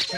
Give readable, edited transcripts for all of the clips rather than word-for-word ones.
Ce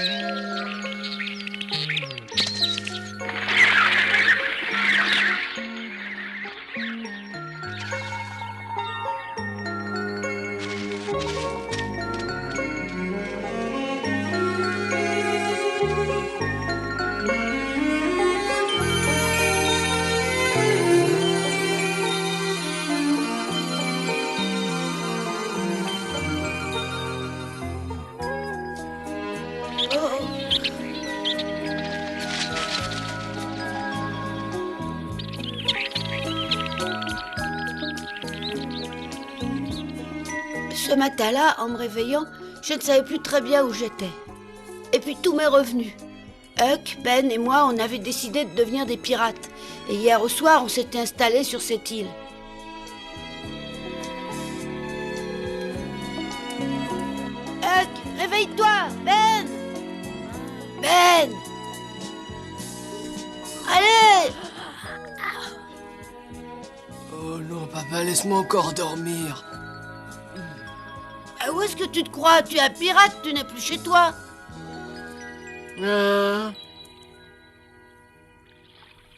matin-là, en me réveillant, je ne savais plus très bien où j'étais. Et puis tout m'est revenu. Huck, Ben et moi, on avait décidé de devenir des pirates. Et hier au soir, on s'était installés sur cette île. Huck, réveille-toi! Ben! Ben! Allez! Oh non, papa, laisse-moi encore dormir. Où est-ce que tu te crois? Tu es un pirate, tu n'es plus chez toi.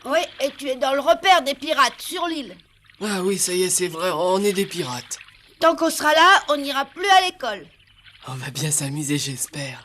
Oui, et tu es dans le repère des pirates, sur l'île. Ah oui, ça y est, c'est vrai, on est des pirates. Tant qu'on sera là, on n'ira plus à l'école. On va bien s'amuser, j'espère.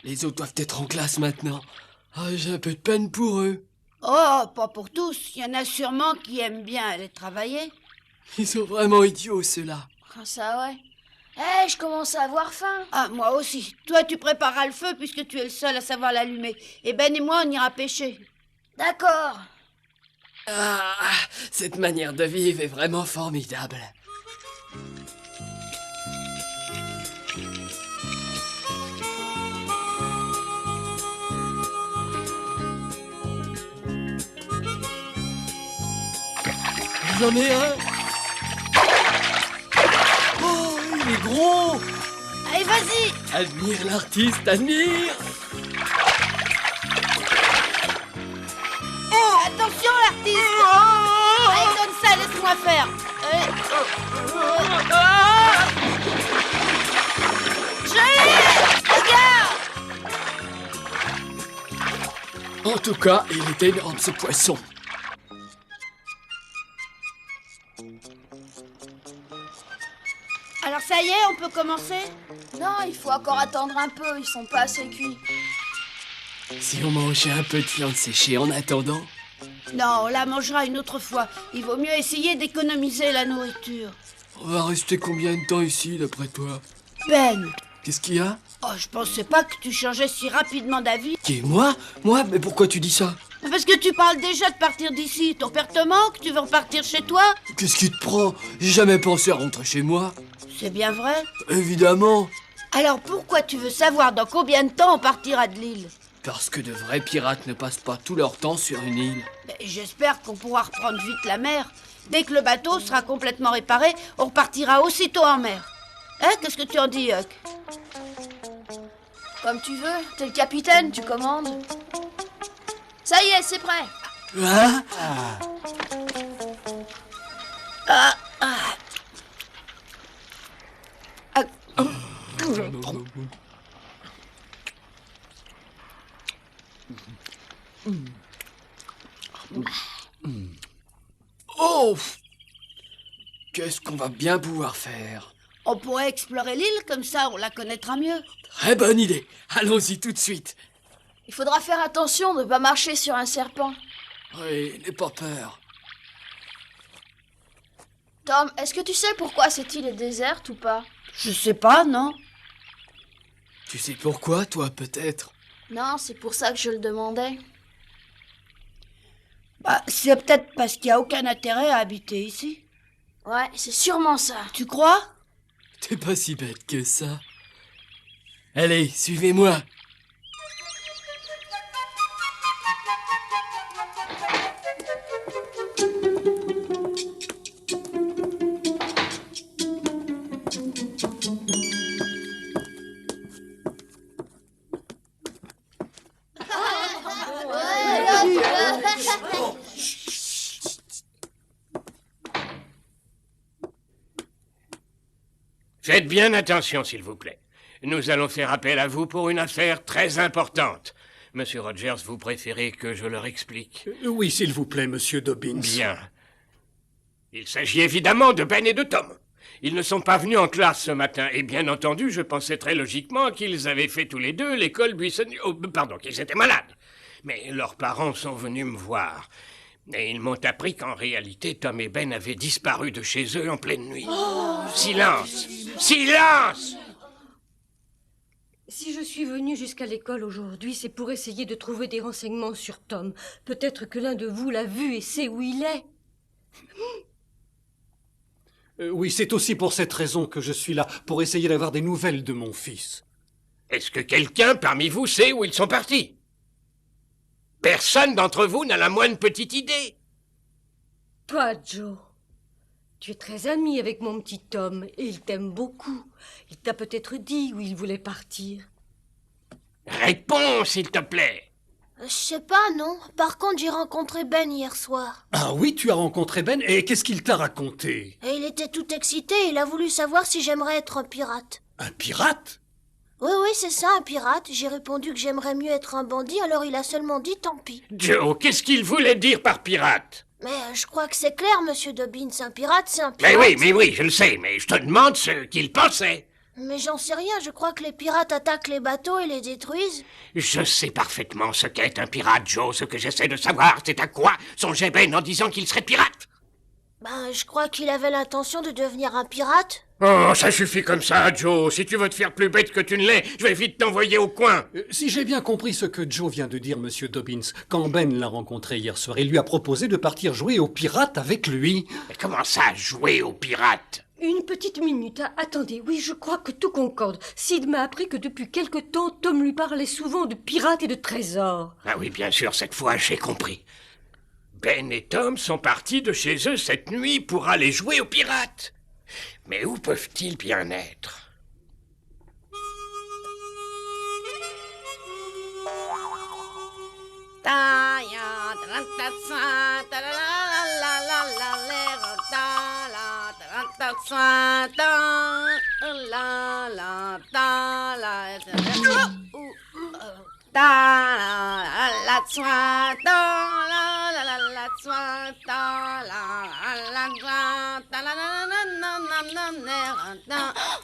Les autres doivent être en classe maintenant. Ah, j'ai un peu de peine pour eux. Oh, pas pour tous. Il y en a sûrement qui aiment bien aller travailler. Ils sont vraiment idiots, ceux-là. Ah, ça ouais. Je commence à avoir faim. Ah, moi aussi. Toi, tu prépareras le feu puisque tu es le seul à savoir l'allumer. Et Ben et moi, on ira pêcher. D'accord. Ah, cette manière de vivre est vraiment formidable. J'en ai un. Oh, il est gros. Allez, vas-y. Admire l'artiste, admire. Attention, l'artiste. Allez, donne ça, laisse-moi faire. Je l'ai. Regarde. En tout cas, il est énorme, ce poisson. Alors ça y est, on peut commencer? Non, il faut encore attendre un peu, ils sont pas assez cuits. Si on mangeait un peu de viande séchée en attendant. Non, on la mangera une autre fois. Il vaut mieux essayer d'économiser la nourriture. On va rester combien de temps ici, d'après toi? Ben. Qu'est-ce qu'il y a? Oh, je pensais pas que tu changeais si rapidement d'avis. Qui, moi? Moi? Mais pourquoi tu dis ça? Parce que tu parles déjà de partir d'ici. Ton père te manque? Tu veux repartir chez toi? Qu'est-ce qui te prend? J'ai jamais pensé à rentrer chez moi. C'est bien vrai. Évidemment. Alors pourquoi tu veux savoir dans combien de temps on partira de l'île? Parce que de vrais pirates ne passent pas tout leur temps sur une île. J'espère qu'on pourra reprendre vite la mer. Dès que le bateau sera complètement réparé, on repartira aussitôt en mer. Hein, qu'est-ce que tu en dis, Huck? Comme tu veux, t'es le capitaine, tu commandes. Ça y est, c'est prêt. Hein? Oh! Qu'est-ce qu'on va bien pouvoir faire? On pourrait explorer l'île, comme ça on la connaîtra mieux. Très bonne idée. Allons-y tout de suite. Il faudra faire attention de ne pas marcher sur un serpent. Oui, n'aie pas peur. Tom, est-ce que tu sais pourquoi cette île est déserte ou pas? Je sais pas, non? Tu sais pourquoi, toi, peut-être? Non, c'est pour ça que je le demandais. Bah, c'est peut-être parce qu'il n'y a aucun intérêt à habiter ici. Ouais, c'est sûrement ça. Tu crois? T'es pas si bête que ça. Allez, suivez-moi. Faites bien attention, s'il vous plaît. Nous allons faire appel à vous pour une affaire très importante. Monsieur Rogers, vous préférez que je leur explique? Oui, s'il vous plaît, monsieur Dobbins. Bien. Il s'agit évidemment de Ben et de Tom. Ils ne sont pas venus en classe ce matin, et bien entendu, je pensais très logiquement qu'ils avaient fait tous les deux l'école buissonnière... Oh, pardon, qu'ils étaient malades. Mais leurs parents sont venus me voir. Et ils m'ont appris qu'en réalité, Tom et Ben avaient disparu de chez eux en pleine nuit. Silence! Silence! Si je suis venue jusqu'à l'école aujourd'hui, c'est pour essayer de trouver des renseignements sur Tom. Peut-être que l'un de vous l'a vu et sait où il est. Oui, c'est aussi pour cette raison que je suis là, pour essayer d'avoir des nouvelles de mon fils. Est-ce que quelqu'un parmi vous sait où ils sont partis? Personne d'entre vous n'a la moindre petite idée. Toi, Joe, tu es très ami avec mon petit Tom et il t'aime beaucoup. Il t'a peut-être dit où il voulait partir. Réponds, s'il te plaît. Je sais pas, non. Par contre, j'ai rencontré Ben hier soir. Ah oui, tu as rencontré Ben, et qu'est-ce qu'il t'a raconté? Et il était tout excité, il a voulu savoir si j'aimerais être un pirate. Un pirate? Oui, c'est ça, un pirate. J'ai répondu que j'aimerais mieux être un bandit, alors il a seulement dit tant pis. Joe, qu'est-ce qu'il voulait dire par pirate? Mais je crois que c'est clair, monsieur Dobbins. Un pirate, c'est un pirate. Mais oui, je le sais, mais je te demande ce qu'il pensait. Mais j'en sais rien, je crois que les pirates attaquent les bateaux et les détruisent. Je sais parfaitement ce qu'est un pirate, Joe. Ce que j'essaie de savoir, c'est à quoi songeait Ben en disant qu'il serait pirate. Ben, je crois qu'il avait l'intention de devenir un pirate. Oh, ça suffit comme ça, Joe. Si tu veux te faire plus bête que tu ne l'es, je vais vite t'envoyer au coin. Si j'ai bien compris ce que Joe vient de dire, monsieur Dobbins, quand Ben l'a rencontré hier soir, il lui a proposé de partir jouer au pirate avec lui. Mais comment ça, jouer au pirate? Une petite minute, attendez, oui, je crois que tout concorde. Sid m'a appris que depuis quelque temps, Tom lui parlait souvent de pirates et de trésors. Ah oui, bien sûr, cette fois, j'ai compris. Ben et Tom sont partis de chez eux cette nuit pour aller jouer aux pirates. Mais où peuvent-ils bien être?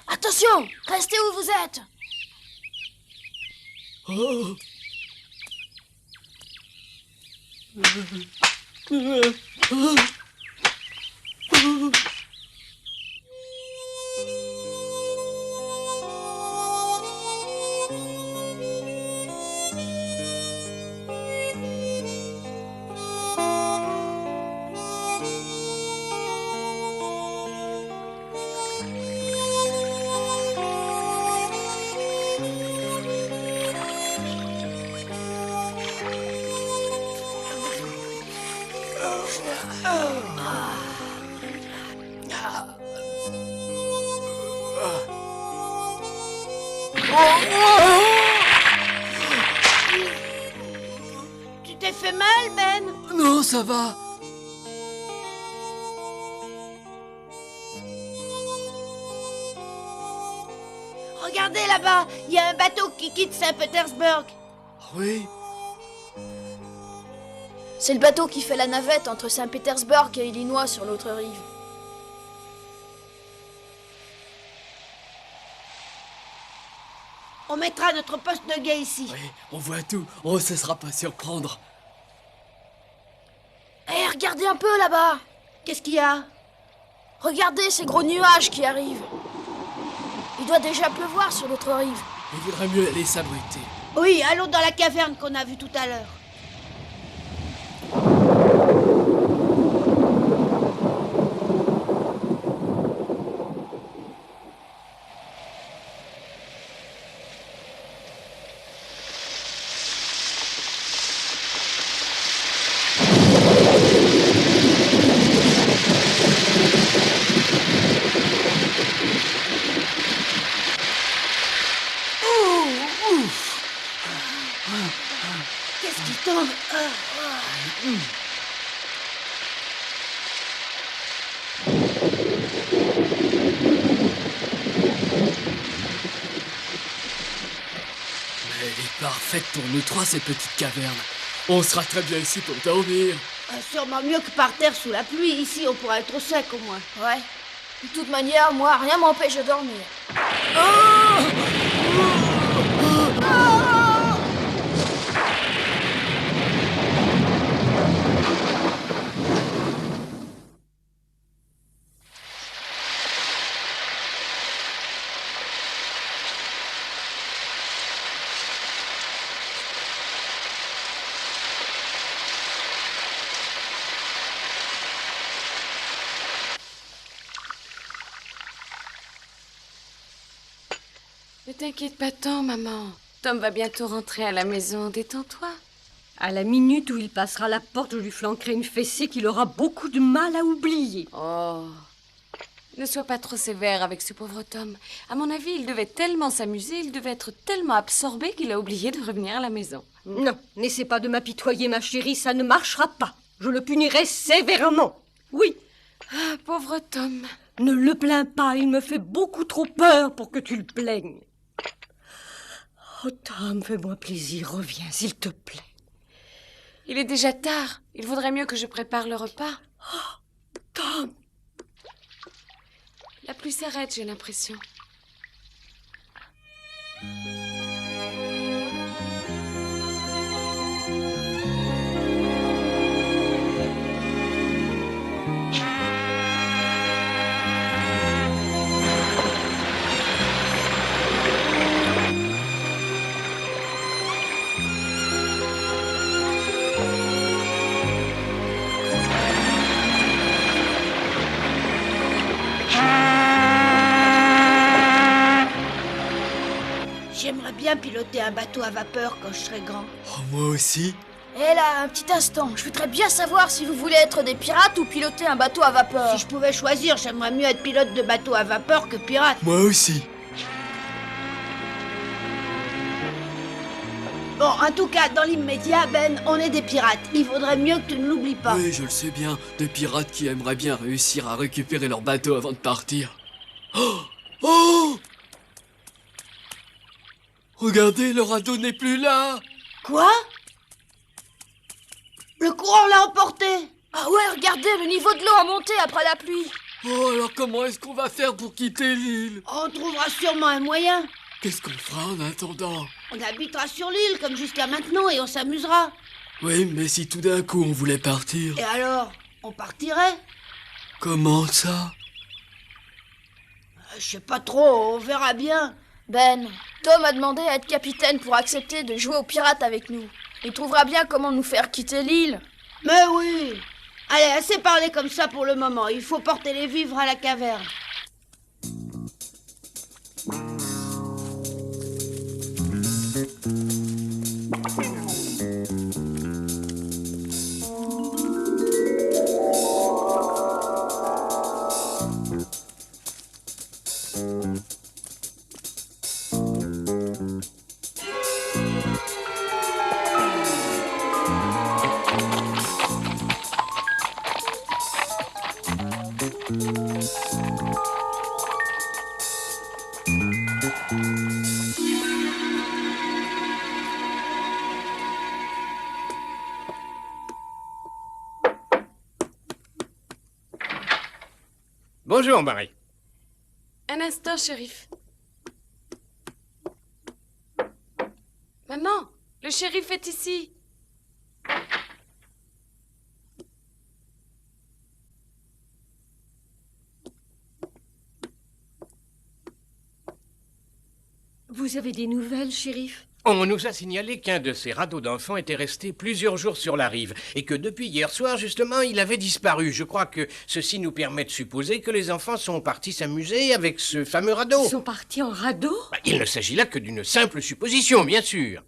Attention, restez où vous êtes. Oh. Tu t'es fait mal, Ben? Non, ça va. Regardez là-bas, il y a un bateau qui quitte Saint-Pétersbourg. Oui. C'est le bateau qui fait la navette entre Saint-Pétersbourg et Illinois sur l'autre rive. On mettra notre poste de guet ici. Oui, on voit tout. On ne se sera pas surprendre. Hé, regardez un peu là-bas. Qu'est-ce qu'il y a? Regardez ces gros nuages qui arrivent. Il doit déjà pleuvoir sur l'autre rive. Il vaudrait mieux aller s'abriter. Oui, allons dans la caverne qu'on a vue tout à l'heure. Qu'est-ce qui tombe? Elle est parfaite pour nous trois, cette petite caverne. On sera très bien ici pour dormir. Sûrement mieux que par terre sous la pluie. Ici, on pourra être au sec au moins. Ouais. De toute manière, moi, rien m'empêche de dormir. Ne t'inquiète pas tant, maman. Tom va bientôt rentrer à la maison. Détends-toi. À la minute où il passera la porte, je lui flanquerai une fessée qu'il aura beaucoup de mal à oublier. Oh, ne sois pas trop sévère avec ce pauvre Tom. À mon avis, il devait tellement s'amuser, il devait être tellement absorbé qu'il a oublié de revenir à la maison. Non, n'essaie pas de m'apitoyer, ma chérie, ça ne marchera pas. Je le punirai sévèrement. Oui, Ah, pauvre Tom. ne le plains pas, il me fait beaucoup trop peur pour que tu le plaignes. Oh, Tom, fais-moi plaisir, reviens, s'il te plaît. Il est déjà tard. Il vaudrait mieux que je prépare le repas. Tom, La pluie s'arrête, j'ai l'impression. J'aimerais bien piloter un bateau à vapeur quand je serai grand. Oh, moi aussi. Hé là, un petit instant. Je voudrais bien savoir si vous voulez être des pirates ou piloter un bateau à vapeur. Si je pouvais choisir, j'aimerais mieux être pilote de bateau à vapeur que pirate. Moi aussi. Bon, en tout cas, dans l'immédiat, Ben, on est des pirates. Il vaudrait mieux que tu ne l'oublies pas. Oui, je le sais bien. Des pirates qui aimeraient bien réussir à récupérer leur bateau avant de partir. Oh! Oh! Regardez, le radeau n'est plus là. Quoi? Le courant l'a emporté. Ah ouais, regardez, le niveau de l'eau a monté après la pluie. Oh, alors comment est-ce qu'on va faire pour quitter l'île? On trouvera sûrement un moyen. Qu'est-ce qu'on fera en attendant? On habitera sur l'île comme jusqu'à maintenant et on s'amusera. Oui, mais si tout d'un coup on voulait partir, Et alors, on partirait? comment ça? Je sais pas trop, on verra bien. Ben, Tom a demandé à être capitaine pour accepter de jouer aux pirates avec nous. Il trouvera bien comment nous faire quitter l'île. Mais oui. Allez, assez parlé comme ça pour le moment. Il faut porter les vivres à la caverne. Bonjour, Marie. Un instant, shérif. Maman, le shérif est ici. Vous avez des nouvelles, shérif? On nous a signalé qu'un de ces radeaux d'enfants était resté plusieurs jours sur la rive et que depuis hier soir, justement, il avait disparu. Je crois que ceci nous permet de supposer que les enfants sont partis s'amuser avec ce fameux radeau. Ils sont partis en radeau? Il ne s'agit là que d'une simple supposition, bien sûr.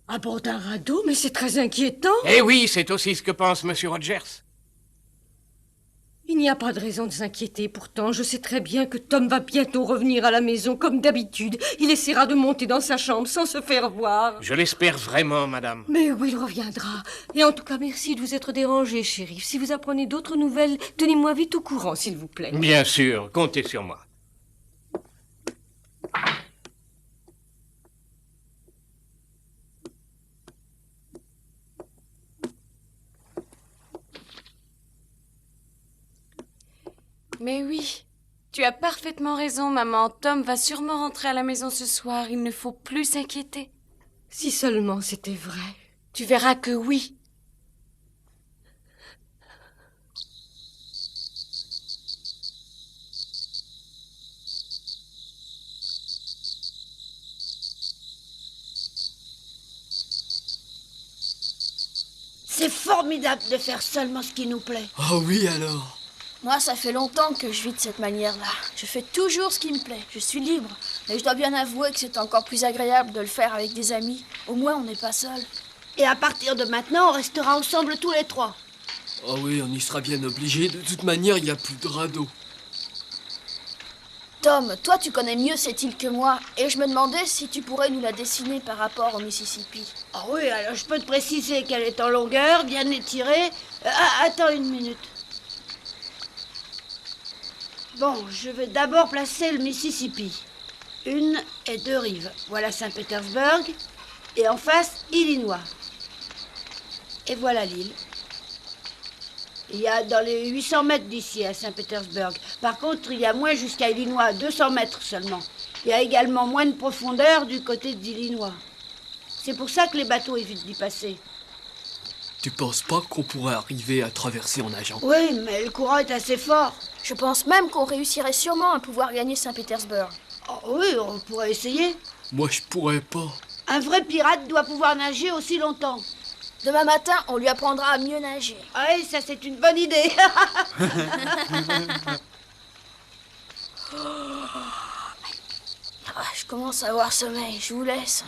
À bord d'un radeau? Mais c'est très inquiétant. Eh oui, c'est aussi ce que pense Monsieur Rogers. Il n'y a pas de raison de s'inquiéter. Pourtant, je sais très bien que Tom va bientôt revenir à la maison comme d'habitude. Il essaiera de monter dans sa chambre sans se faire voir. Je l'espère vraiment, madame. Mais oui, il reviendra. Et en tout cas, merci de vous être dérangé, shérif. Si vous apprenez d'autres nouvelles, tenez-moi vite au courant, s'il vous plaît. Bien sûr, comptez sur moi. Mais oui, tu as parfaitement raison, maman. Tom va sûrement rentrer à la maison ce soir. Il ne faut plus s'inquiéter. Si seulement c'était vrai. Tu verras que oui. C'est formidable de faire seulement ce qui nous plaît. Oh oui alors. Moi, ça fait longtemps que je vis de cette manière-là. Je fais toujours ce qui me plaît. Je suis libre. Mais je dois bien avouer que c'est encore plus agréable de le faire avec des amis. Au moins, on n'est pas seul. Et à partir de maintenant, on restera ensemble tous les trois. Oh oui, on y sera bien obligé. De toute manière, il n'y a plus de radeau. Tom, toi, tu connais mieux cette île que moi. Et je me demandais si tu pourrais nous la dessiner par rapport au Mississippi. Ah oui, alors je peux te préciser qu'elle est en longueur, bien étirée. Attends une minute. Bon, je vais d'abord placer le Mississippi. 1 et 2 rives. Voilà Saint-Pétersbourg. Et en face, Illinois. Et voilà l'île. Il y a dans les 800 mètres d'ici à Saint-Pétersbourg. Par contre, il y a moins jusqu'à Illinois, 200 mètres seulement. Il y a également moins de profondeur du côté d'Illinois. C'est pour ça que les bateaux évitent d'y passer. Tu penses pas qu'on pourrait arriver à traverser en nageant? Oui, mais le courant est assez fort. Je pense même qu'on réussirait sûrement à pouvoir gagner Saint-Pétersbourg. Oh oui, on pourrait essayer. Moi, je pourrais pas. Un vrai pirate doit pouvoir nager aussi longtemps. Demain matin, on lui apprendra à mieux nager. Ah oui, ça c'est une bonne idée. Ah, je commence à avoir sommeil, je vous laisse.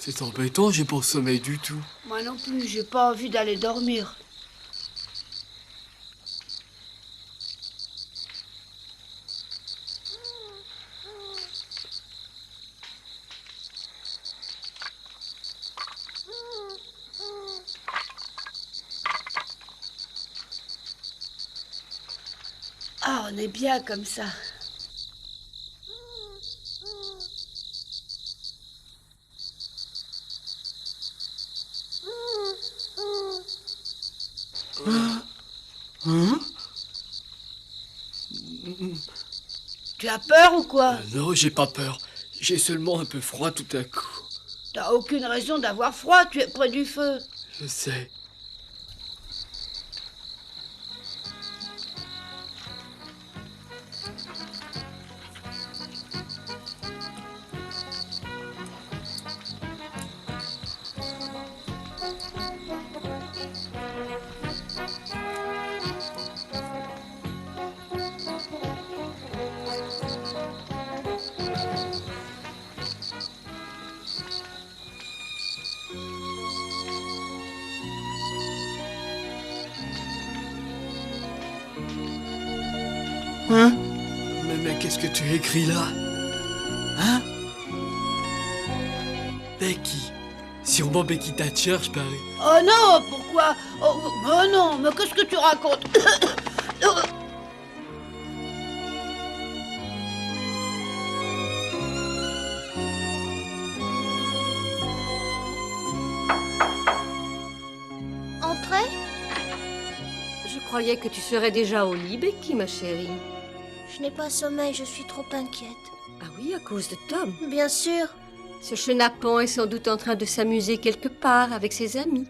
C'est embêtant, j'ai pas sommeil du tout. Moi non plus, j'ai pas envie d'aller dormir. Ah, on est bien comme ça. Tu as peur ou quoi? Non, j'ai pas peur. J'ai seulement un peu froid tout à coup. T'as aucune raison d'avoir froid, tu es près du feu. Je sais. Mais qu'est-ce que tu as écrit là? Hein? Becky. Sûrement Becky Thatcher, je parie. Oh non, pourquoi? Oh non, mais qu'est-ce que tu racontes? croyais que tu serais déjà au lit, Becky, ma chérie. Je n'ai pas sommeil, je suis trop inquiète. Ah oui, à cause de Tom. Bien sûr. Ce chenapan est sans doute en train de s'amuser quelque part avec ses amis.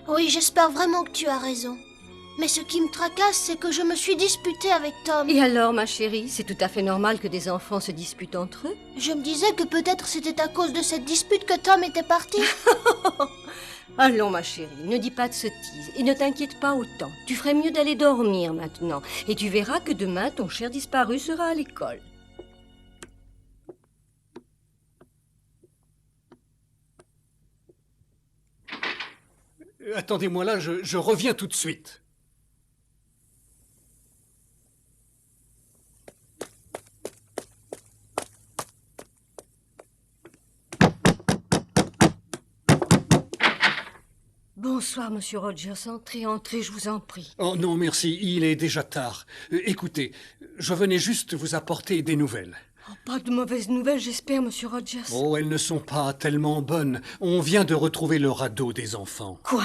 Oui, j'espère vraiment que tu as raison. Mais ce qui me tracasse, c'est que je me suis disputée avec Tom. Et alors, ma chérie, c'est tout à fait normal que des enfants se disputent entre eux. Je me disais que peut-être c'était à cause de cette dispute que Tom était parti. Allons, ma chérie, ne dis pas de sottises et ne t'inquiète pas autant. Tu ferais mieux d'aller dormir maintenant. Et tu verras que demain, ton cher disparu sera à l'école. Attendez-moi là, je reviens tout de suite. Bonsoir, monsieur Rogers. Entrez, entrez, je vous en prie. Oh non, merci, il est déjà tard. Écoutez, je venais juste vous apporter des nouvelles. Oh, pas de mauvaises nouvelles, j'espère, monsieur Rogers. Oh, elles ne sont pas tellement bonnes. On vient de retrouver le radeau des enfants. Quoi?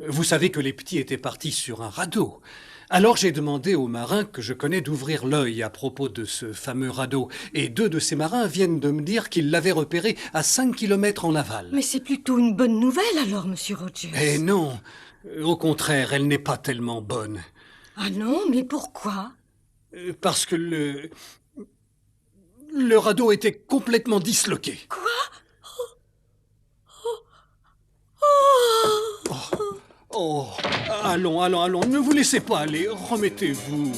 Vous savez que les petits étaient partis sur un radeau. Alors j'ai demandé aux marins que je connais d'ouvrir l'œil à propos de ce fameux radeau. Et 2 de ces marins viennent de me dire qu'ils l'avaient repéré à 5 kilomètres en aval. Mais c'est plutôt une bonne nouvelle alors, monsieur Rogers. Eh non, au contraire, elle n'est pas tellement bonne. Ah non, mais pourquoi? Parce que le radeau était complètement disloqué. Quoi? Oh, allons, ne vous laissez pas aller, remettez-vous.